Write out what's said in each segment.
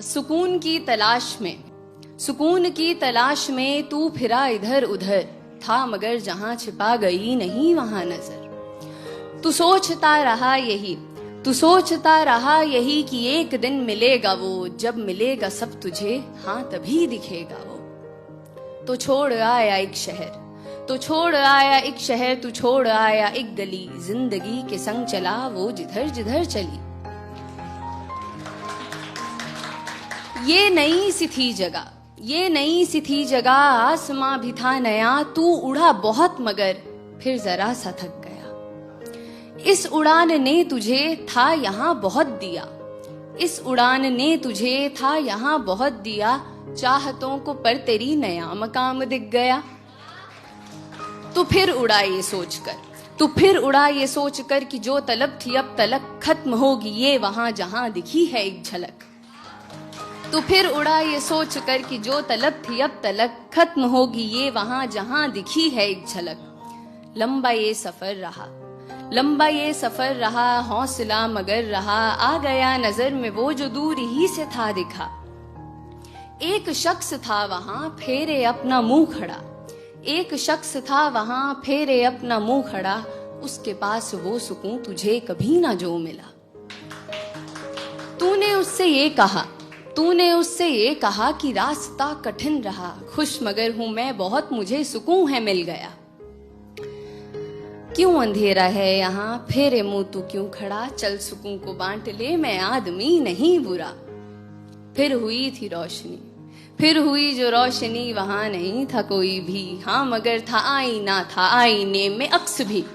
सुकून की तलाश में तू फिरा इधर उधर, था मगर जहां छिपा गई नहीं वहां नजर। तू सोचता रहा यही कि एक दिन मिलेगा वो, जब मिलेगा सब तुझे हाँ तभी दिखेगा वो। तो छोड़ आया एक शहर, तू छोड़ आया एक गली, जिंदगी के संग चला वो जिधर जिधर चली। ये नई सी थी जगह, आसमां भी था नया, तू उड़ा बहुत मगर फिर जरा सा थक गया। इस उड़ान ने तुझे था यहाँ बहुत दिया, चाहतों को पर तेरी नया मकाम दिख गया। तू फिर उड़ा ये सोचकर कि जो तलब थी अब तलक खत्म होगी ये वहां जहां दिखी है एक झलक। तू फिर उड़ा ये सोचकर कि जो तलब थी अब तलक खत्म होगी ये वहां जहां दिखी है एक झलक। लंबा ये सफर रहा हौसला मगर रहा, आ गया नजर में वो जो दूर ही से था दिखा। एक शख्स था वहां फेरे अपना मुंह खड़ा, उसके पास वो सुकून तुझे कभी ना जो मिला। तूने उससे ये कहा कि रास्ता कठिन रहा, खुश मगर हूं मैं बहुत मुझे सुकून है मिल गया। क्यों अंधेरा है यहाँ फेरे मुंह तू क्यों खड़ा, चल सुकून को बांट ले मैं आदमी नहीं बुरा। फिर हुई जो रोशनी वहां नहीं था कोई भी, हाँ मगर था आईना, था आईने में अक्स भी।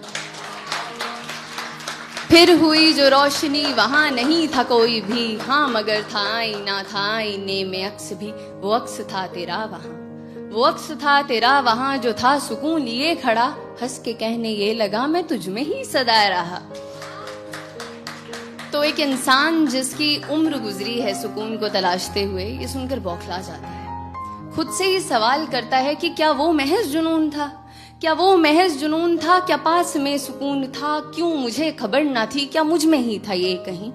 फिर हुई जो रोशनी वहां नहीं था कोई भी, हाँ मगर था आईना, था आईने में अक्स भी। वो अक्स था तेरा वहां जो था सुकून लिए खड़ा, हंस के कहने ये लगा मैं तुझ में ही सदा रहा। तो एक इंसान जिसकी उम्र गुजरी है सुकून को तलाशते हुए, ये सुनकर बौखला जाता है। खुद से ही सवाल करता है कि क्या वो महज जुनून था, क्या पास में सुकून था, क्यों मुझे खबर ना थी, क्या मुझ में ही था ये कहीं।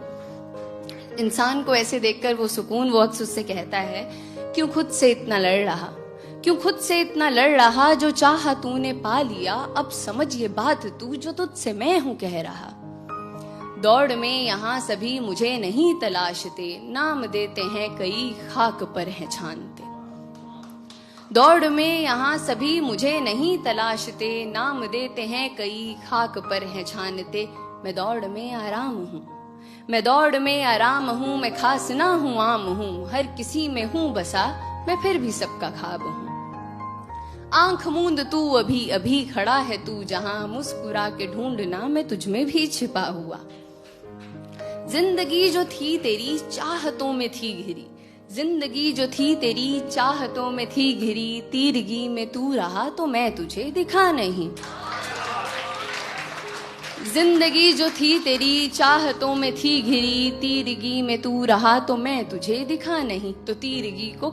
इंसान को ऐसे देखकर वो सुकून वो अक्स उससे कहता है, क्यों खुद से इतना लड़ रहा, जो चाहा तूने पा लिया, अब समझ ये बात तू जो तुझसे मैं हूं कह रहा। दौड़ में यहाँ सभी मुझे नहीं तलाशते, नाम देते हैं कई खाक पर हैं छानते। दौड़ में यहाँ सभी मुझे नहीं तलाशते, नाम देते हैं कई खाक पर हैं छानते। मैं दौड़ में आराम हूँ, मैं खास ना हूँ आम हूँ, हर किसी में हूँ बसा मैं फिर भी सबका ख्वाब हूँ। आंख मूंद तू अभी खड़ा है तू जहां, मुस्कुरा के ढूंढना मैं तुझ में भी छिपा हुआ। जिंदगी जो थी तेरी चाहतों में थी घिरी, तीरगी में तू रहा तो मैं तुझे दिखा नहीं। जिंदगी जो थी तेरी चाहतों में थी घिरी, तीरगी में तू रहा तो मैं तुझे दिखा नहीं। तो तीरगी को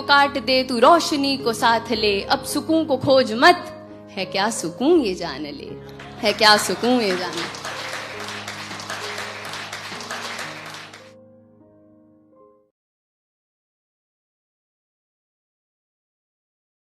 काट दे तू रोशनी को साथ ले, अब सुकून को खोज मत, है क्या सुकून ये जान ले।